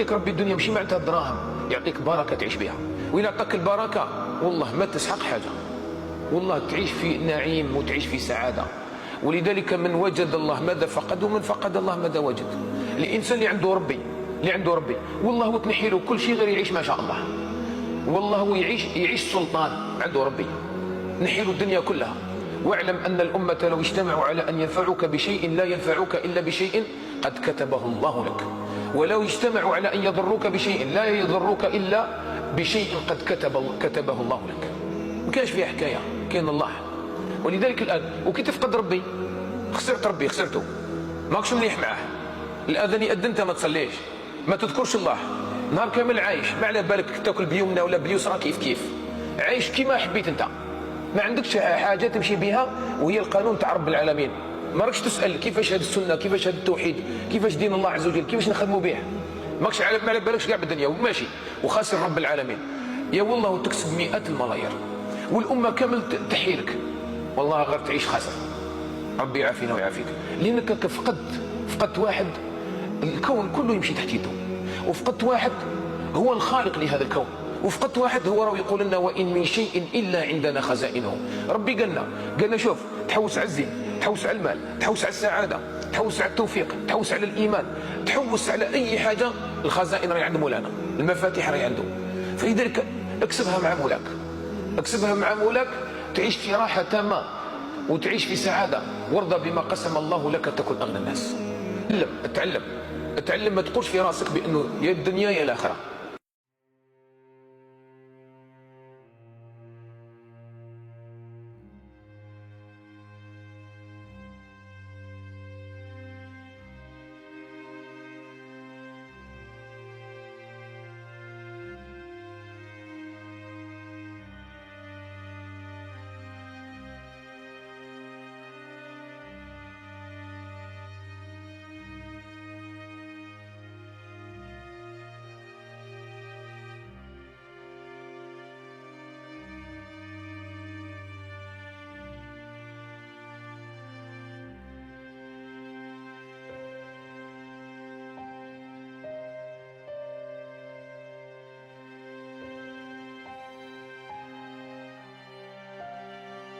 يعطيك ربي الدنيا ماشي معناتها الدراهم، يعطيك بركه تعيش بها. وإن عطاك البركه والله ما تسحق حاجه، والله تعيش في نعيم وتعيش في سعاده. ولذلك من وجد الله ماذا فقد، ومن فقد الله ماذا وجد. الانسان اللي عنده ربي والله هو تنحي له كل شيء غير يعيش ما شاء الله. والله هو يعيش سلطان، عنده ربي نحي له الدنيا كلها. واعلم ان الامه لو اجتمعوا على ان ينفعوك بشيء لا ينفعوك الا بشيء قد كتبه الله لك، ولو اجتمعوا على ان يضروك بشيء لا يضروك الا بشيء قد كتبه الله لك. ما كاينش فيها حكايه، كاين الله. ولذلك الان وكي تفقد ربي خسرت ربي، خسرته، ماكش مليح معاه. الاذان يأذن انت ما تصليش، ما تذكرش الله، نهار كامل عايش، ما على بالك تاكل بيمنى ولا باليسرى، كيف عايش كيما حبيت انت، ما عندكش حاجه تمشي بها وهي القانون تاع رب العالمين. ما راكش تسال كيفاش هذه السنه، كيفاش هذا التوحيد، كيفاش دين الله عز وجل، كيفاش نخدموا به، ماكش ما على بالكش كاع بالدنيا وماشي وخاسر رب العالمين. يا والله وتكسب مئات الملايير والامه كامل تحيلك، والله غير تعيش خاسر. ربي يعافينا ويعافيك، لانك فقدت واحد الكون كله يمشي تحت يده، وفقدت واحد هو الخالق لهذا الكون، وفقدت واحد هو راه يقول لنا وان من شيء الا عندنا خزائنه. ربي قالنا شوف، تحوس على الزين، تحوس على المال، تحوس على السعاده، تحوس على التوفيق، تحوس على الايمان، تحوس على اي حاجه، الخزائن راهي عند مولانا، المفاتيح راهي عنده. فلذلك اكسبها مع مولاك، تعيش في راحه تامه وتعيش في سعاده. وارضى بما قسم الله لك تكن اغنى الناس. اتعلم، ما تقولش في راسك بانه يا الدنيا يا الاخره.